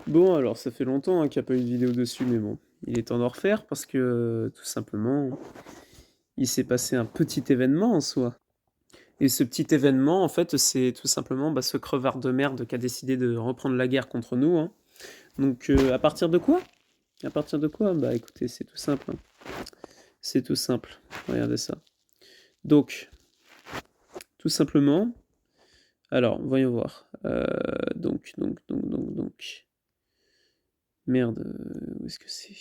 Bon, alors ça fait longtemps qu'il n'y a pas eu de vidéo dessus, mais bon, il est temps d'en refaire parce que tout simplement, il s'est passé un petit événement en soi. Et ce petit événement, en fait, c'est tout simplement ce crevard de merde qui a décidé de reprendre la guerre contre nous, hein. Donc, à partir de quoi? À partir de quoi? Bah écoutez, c'est tout simple, hein. C'est tout simple. Regardez ça. Donc, tout simplement, alors, voyons voir. Donc. Merde, où est-ce que c'est?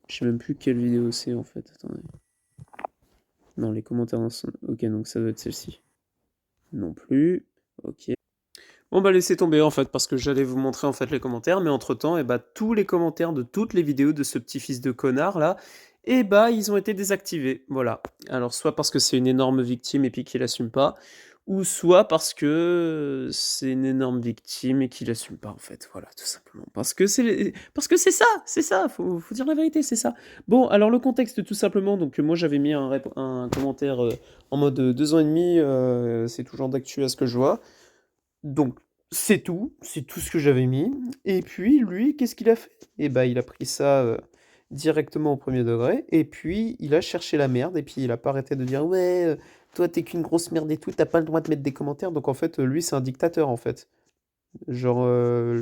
Je sais même plus quelle vidéo c'est en fait. Attendez. Non, les commentaires ensemble. Ok, donc ça doit être celle-ci. Non plus. Ok. Bon bah laissez tomber en fait parce que j'allais vous montrer en fait les commentaires, mais entre temps, tous les commentaires de toutes les vidéos de ce petit fils de connard là, ils ont été désactivés. Voilà. Alors soit parce que c'est une énorme victime et puis qu'il assume pas, ou soit parce que c'est une énorme victime et qu'il assume pas en fait. Voilà, tout simplement. Parce que c'est ça, faut dire la vérité, c'est ça. Bon, alors le contexte tout simplement, donc moi j'avais mis un commentaire en mode 2 ans et demi, c'est toujours d'actu à ce que je vois. Donc, c'est tout ce que j'avais mis. Et puis, lui, qu'est-ce qu'il a fait? Eh ben, il a pris ça directement au premier degré, et puis il a cherché la merde, et puis il a pas arrêté de dire, ouais, toi t'es qu'une grosse merde et tout, t'as pas le droit de mettre des commentaires. Donc en fait, lui, c'est un dictateur en fait. Genre,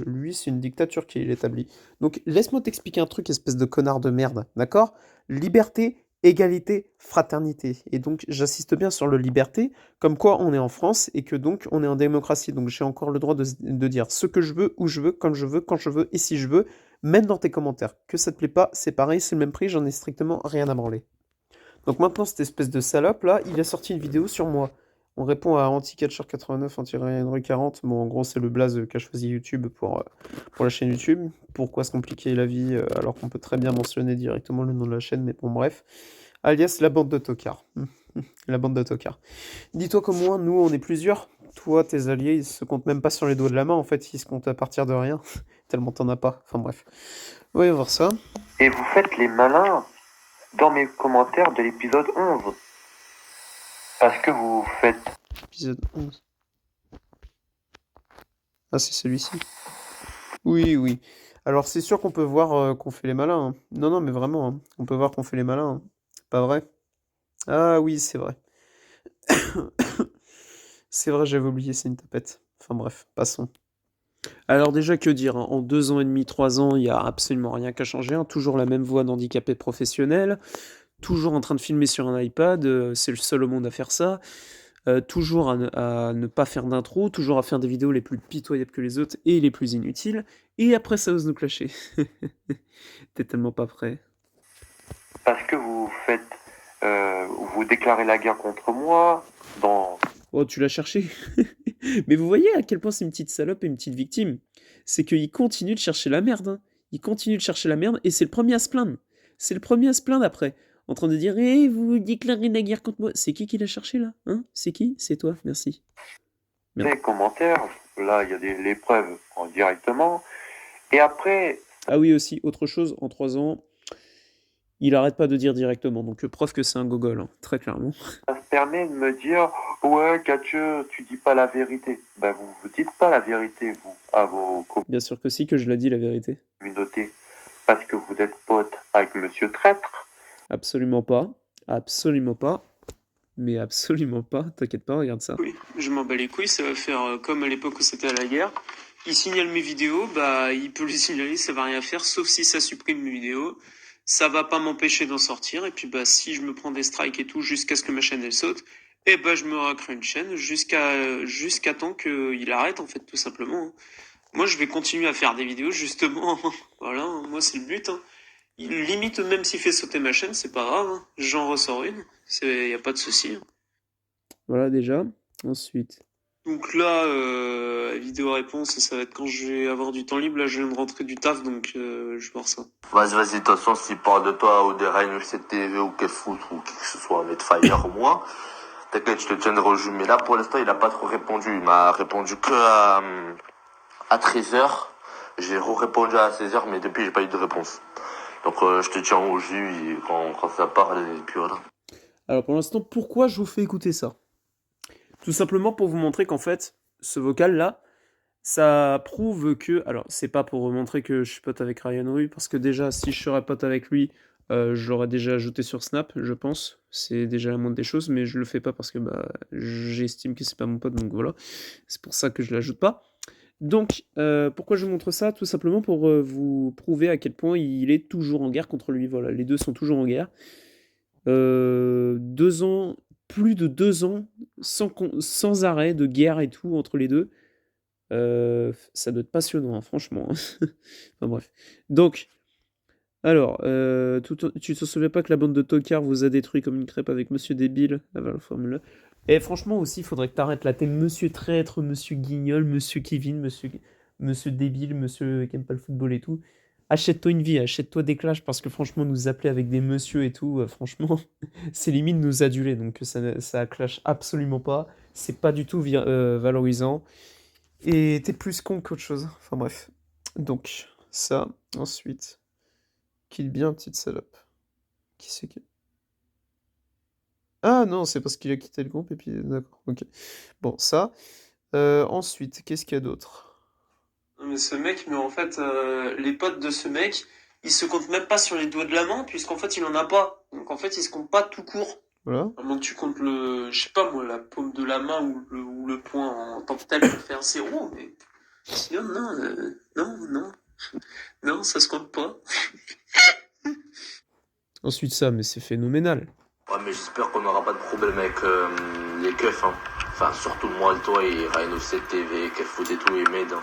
lui, c'est une dictature qu'il établit. Donc, laisse-moi t'expliquer un truc, espèce de connard de merde, d'accord? Liberté, égalité, fraternité. Et donc, j'insiste bien sur le liberté, comme quoi on est en France et que donc on est en démocratie. Donc, j'ai encore le droit de dire ce que je veux, où je veux, comme je veux, quand je veux et si je veux, même dans tes commentaires. Que ça te plaît pas, c'est pareil, c'est le même prix, j'en ai strictement rien à branler. Donc maintenant, cette espèce de salope là, il a sorti une vidéo sur moi. On répond à Anticatcher89, Henry40. Bon, en gros, c'est le blaze qu'a choisi YouTube pour la chaîne YouTube. Pourquoi se compliquer la vie alors qu'on peut très bien mentionner directement le nom de la chaîne, mais bon, bref. Alias la bande de tocards. La bande de tocards. Dis-toi qu'au moins, nous, on est plusieurs. Toi, tes alliés, ils se comptent même pas sur les doigts de la main. En fait, ils se comptent à partir de rien. Tellement t'en as pas. Enfin, bref. Voyons voir ça. Et vous faites les malins dans mes commentaires de l'épisode 11. Parce que vous faites... Épisode 11. Ah, c'est celui-ci. Oui, oui. Alors c'est sûr qu'on peut voir qu'on fait les malins, hein. Non, non, mais vraiment, hein. On peut voir qu'on fait les malins, hein. Pas vrai? Ah oui, c'est vrai. C'est vrai, j'avais oublié, c'est une tapette. Enfin bref, passons. Alors déjà, que dire, hein, en 2 ans et demi, 3 ans, il n'y a absolument rien qu'à changer, hein. Toujours la même voix d'handicapé professionnel, toujours en train de filmer sur un iPad, c'est le seul au monde à faire ça. Toujours à ne pas faire d'intro, toujours à faire des vidéos les plus pitoyables que les autres et les plus inutiles, et après ça ose nous clasher. T'es tellement pas prêt. Parce que vous faites... vous déclarez la guerre contre moi dans... Oh, tu l'as cherché. Mais vous voyez à quel point c'est une petite salope et une petite victime. C'est qu'il continue de chercher la merde, hein. Il continue de chercher la merde et c'est le premier à se plaindre. C'est le premier à se plaindre après. En train de dire, eh, vous déclarez la guerre contre moi. C'est qui l'a cherché là, hein? C'est qui? C'est toi, merci. Merde. les commentaires. Là, il y a les preuves directement. Et après, Ah oui, aussi, autre chose, en 3 ans, il arrête pas de dire directement. Donc, preuve que c'est un gogol, hein, très clairement. ça me permet de me dire, ouais, Catcheux, tu dis pas la vérité. Ben, vous dites pas la vérité, vous, à vos Bien sûr que si, que je l'ai dit la vérité. communautés. Parce que vous êtes pote avec Monsieur Traître. Absolument pas. Absolument pas. Mais absolument pas. T'inquiète pas, regarde ça. Oui, je m'en bats les couilles, ça va faire comme à l'époque où c'était à la guerre. Il signale mes vidéos, bah il peut les signaler, ça va rien faire, sauf si ça supprime mes vidéos. Ça va pas m'empêcher d'en sortir, et puis bah si je me prends des strikes et tout jusqu'à ce que ma chaîne elle saute, et bah je me recrée une chaîne jusqu'à temps qu'il arrête en fait tout simplement, hein. Moi je vais continuer à faire des vidéos justement, voilà, hein, moi c'est le but, hein. Limite même s'il fait sauter ma chaîne, c'est pas grave, hein. J'en ressors une, y a pas de souci, hein. Voilà déjà. Ensuite. Donc là, vidéo réponse, ça va être quand je vais avoir du temps libre. Là, je viens de rentrer du taf, donc je vais voir ça. Vas-y, de toute façon, s'il parle de toi ou des Rhino TV ou qu'elle fout ou qui que ce soit, Medfire ou moi, t'inquiète, je te tiendrai au jus. Mais là, pour l'instant, il a pas trop répondu. Il m'a répondu que à 13h. J'ai répondu à 16h, mais depuis, j'ai pas eu de réponse. Donc, je te tiens au jus quand ça parle, et puis voilà. Alors pour l'instant, pourquoi je vous fais écouter ça? Tout simplement pour vous montrer qu'en fait, ce vocal-là, ça prouve que... Alors, c'est pas pour montrer que je suis pote avec Ryan Rui, parce que déjà, si je serais pote avec lui, je l'aurais déjà ajouté sur Snap, je pense. C'est déjà la moindre des choses, mais je le fais pas parce que bah, j'estime que c'est pas mon pote, donc voilà. C'est pour ça que je l'ajoute pas. Donc, pourquoi je vous montre ça? Tout simplement pour vous prouver à quel point il est toujours en guerre contre lui. Voilà, les deux sont toujours en guerre. 2 ans, plus de 2 ans, sans arrêt de guerre et tout entre les deux. Ça doit être passionnant, hein, franchement. Enfin bref. Donc, alors, tu te souviens pas que la bande de tocards vous a détruit comme une crêpe avec Monsieur Débile, la formule. Et franchement aussi, il faudrait que t'arrêtes là. T'es Monsieur Traître, Monsieur Guignol, Monsieur Kevin, Monsieur Débile, Monsieur qui aime pas le football et tout. Achète-toi une vie, achète-toi des clashs parce que franchement, nous appeler avec des monsieur et tout, franchement, c'est limite nous aduler. Donc ça clash absolument pas. C'est pas du tout valorisant. Et t'es plus con qu'autre chose. Enfin bref. Donc, ça, ensuite. Kill bien, petite salope. Qui c'est qui... Ah non, c'est parce qu'il a quitté le groupe et puis... D'accord, ok. Bon, ça. Ensuite, qu'est-ce qu'il y a d'autre? Mais ce mec, mais en fait, les potes de ce mec, ils se comptent même pas sur les doigts de la main, puisqu'en fait, il en a pas. Donc en fait, ils se comptent pas tout court. Voilà. À moins que tu comptes je sais pas moi, la paume de la main ou le poing en tant que tel pour faire 0, mais sinon, non, ça se compte pas. Ensuite, ça, mais c'est phénoménal. Ouais, mais j'espère qu'on n'aura pas de problème avec les keufs, hein. Enfin, surtout moi, toi et Rhino 7 TV, Kefoot et tout, et Med. Hein.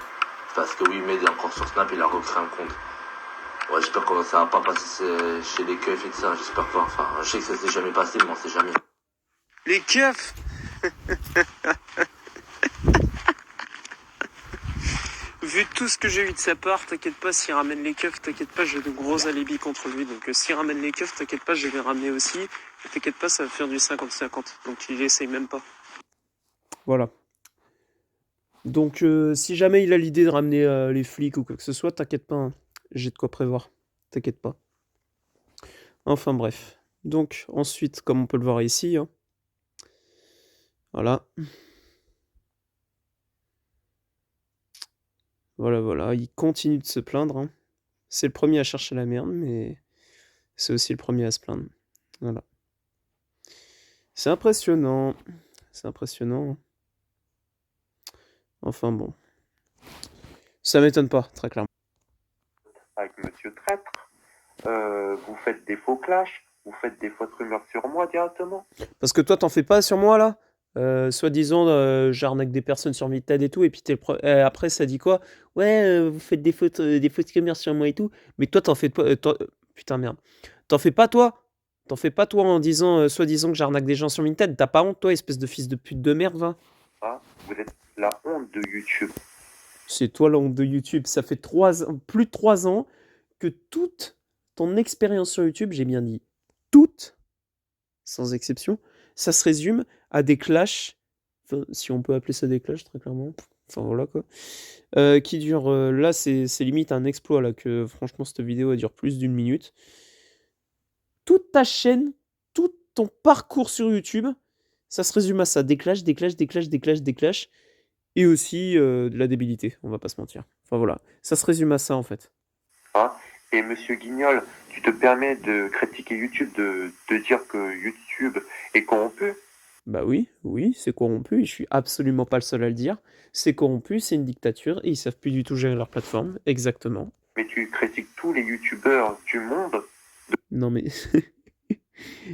Parce que oui, Med est encore sur Snap, il a recréé un compte. Ouais, j'espère que ça va pas passer chez les keufs et tout ça, j'espère pas. Enfin, je sais que ça s'est jamais passé, mais on sait jamais. Les keufs. Vu tout ce que j'ai eu de sa part, t'inquiète pas, s'il ramène les keufs, t'inquiète pas, j'ai de gros alibis contre lui. Donc s'il ramène les keufs, t'inquiète pas, je vais les ramener aussi. Et t'inquiète pas, ça va faire du 50-50. Donc il essaye même pas. Voilà. Donc, si jamais il a l'idée de ramener les flics ou quoi que ce soit, t'inquiète pas, hein. J'ai de quoi prévoir. T'inquiète pas. Enfin bref. Donc, ensuite, comme on peut le voir ici, hein, voilà. Voilà, il continue de se plaindre, hein. C'est le premier à chercher la merde, mais c'est aussi le premier à se plaindre. Voilà. C'est impressionnant. C'est impressionnant. Enfin bon. Ça m'étonne pas, très clairement. Avec Monsieur Traître, vous faites des faux clashs, vous faites des fausses rumeurs sur moi directement. Parce que toi, t'en fais pas sur moi, là. Soi-disant, j'arnaque des personnes sur Vinted et tout, et puis après, ça dit quoi? Ouais, vous faites des fausses rumeurs sur moi et tout, mais toi, t'en fais pas... putain, merde. T'en fais pas, toi? T'en fais pas, toi, en disant, soi-disant que j'arnaque des gens sur Vinted? T'as pas honte, toi, espèce de fils de pute de merde, va? Ah, vous êtes la honte de YouTube. C'est toi la honte de YouTube. Ça fait plus de 3 ans que toute ton expérience sur YouTube, j'ai bien dit toute, sans exception, ça se résume à des clashs, enfin, si on peut appeler ça des clashs, très clairement. Enfin voilà quoi. Qui durent, là c'est limite un exploit là, que franchement cette vidéo elle dure plus d'1 minute. Toute ta chaîne, tout ton parcours sur YouTube, ça se résume à ça. Des clashs, des clashs, des clashs, des clashs, des clashs. Et aussi de la débilité, on va pas se mentir. Enfin voilà, ça se résume à ça en fait. Ah, et Monsieur Guignol, tu te permets de critiquer YouTube, de dire que YouTube est corrompu? Bah oui, c'est corrompu, et je suis absolument pas le seul à le dire. C'est corrompu, c'est une dictature, et ils savent plus du tout gérer leur plateforme, exactement. Mais tu critiques tous les YouTubeurs du monde. Non mais...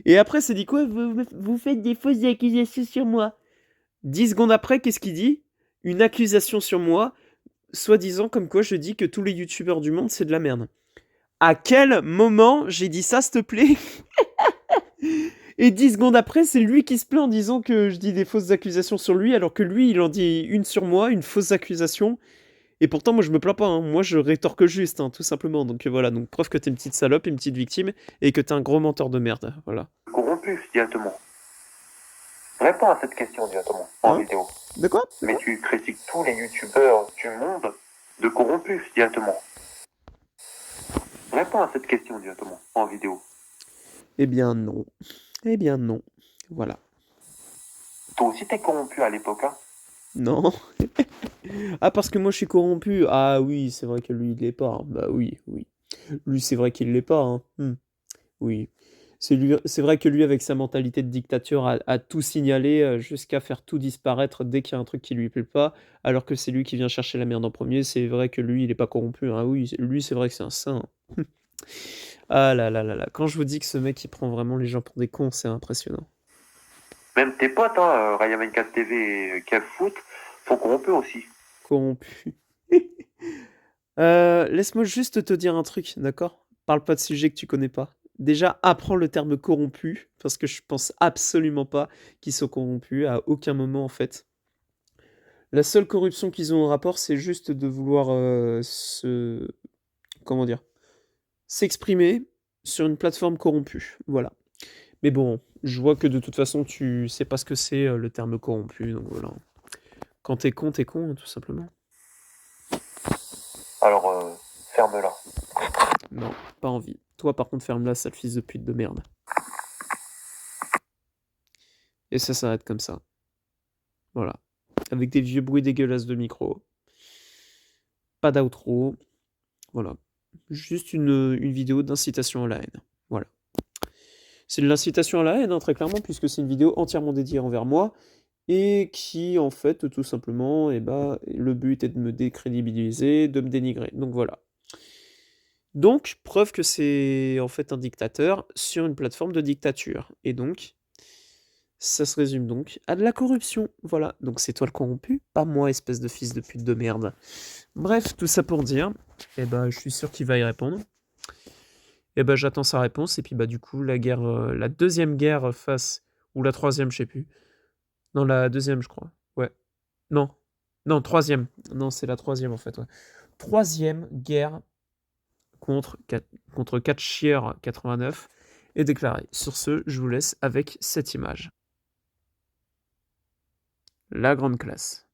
Et après, ça dit quoi? Vous faites des fausses accusations sur moi. 10 secondes après, qu'est-ce qu'il dit? Une accusation sur moi, soi-disant comme quoi je dis que tous les youtubeurs du monde, c'est de la merde. À quel moment j'ai dit ça, s'il te plaît? Et 10 secondes après, c'est lui qui se plaint en disant que je dis des fausses accusations sur lui, alors que lui, il en dit une sur moi, une fausse accusation. Et pourtant, moi, je me plains pas, hein. Moi, je rétorque juste, hein, tout simplement. Donc voilà, donc preuve que t'es une petite salope, une petite victime, et que t'es un gros menteur de merde, voilà. Corrompu directement. Réponds à cette question directement en vidéo. De quoi? Mais tu critiques tous les YouTubeurs du monde de corrompus directement. Réponds à cette question directement en vidéo. Eh bien non. Eh bien non. Voilà. Toi aussi t'es corrompu à l'époque, hein? Non. Ah, parce que moi je suis corrompu. Ah oui, c'est vrai que lui il l'est pas, hein. Bah oui, oui. Lui c'est vrai qu'il l'est pas, hein. Oui. C'est vrai que lui avec sa mentalité de dictature a tout signalé jusqu'à faire tout disparaître dès qu'il y a un truc qui lui plaît pas, alors que c'est lui qui vient chercher la merde en premier. C'est vrai que lui il est pas corrompu, hein. Oui, lui c'est vrai que c'est un saint, hein. Ah là là là là. Quand je vous dis que ce mec il prend vraiment les gens pour des cons, c'est impressionnant. Même tes potes, hein, Ryan 24 TV et Kev Foot, sont corrompus aussi. Corrompu. Laisse-moi juste te dire un truc, d'accord? Parle pas de sujets que tu connais pas. Déjà, apprends le terme corrompu, parce que je pense absolument pas qu'ils soient corrompus, à aucun moment en fait. La seule corruption qu'ils ont au rapport, c'est juste de vouloir comment dire? S'exprimer sur une plateforme corrompue. Voilà. Mais bon, je vois que de toute façon, tu sais pas ce que c'est le terme corrompu, donc voilà. Quand t'es con, hein, tout simplement. Alors, ferme-la. Non, pas envie. Toi, par contre, ferme-la, sale fils de pute de merde. Et ça s'arrête comme ça. Voilà. Avec des vieux bruits dégueulasses de micro. Pas d'outro. Voilà. Juste une vidéo d'incitation à la haine. Voilà. C'est de l'incitation à la haine, hein, très clairement, puisque c'est une vidéo entièrement dédiée envers moi. Et qui, en fait, tout simplement, eh ben, le but est de me décrédibiliser, de me dénigrer. Donc voilà. Donc, preuve que c'est en fait un dictateur sur une plateforme de dictature. Et donc, ça se résume donc à de la corruption. Voilà. Donc c'est toi le corrompu, pas moi, espèce de fils de pute de merde. Bref, tout ça pour dire, eh ben, je suis sûr qu'il va y répondre. Eh ben, j'attends sa réponse. Et puis, bah, du coup, la guerre, la deuxième guerre face, ou la troisième, je sais plus. Non, la deuxième, je crois. Ouais. Non. Non, troisième. Non, c'est la troisième, en fait, ouais. Troisième guerre contre Catchier 89 est déclarée. Sur ce, je vous laisse avec cette image. La grande classe.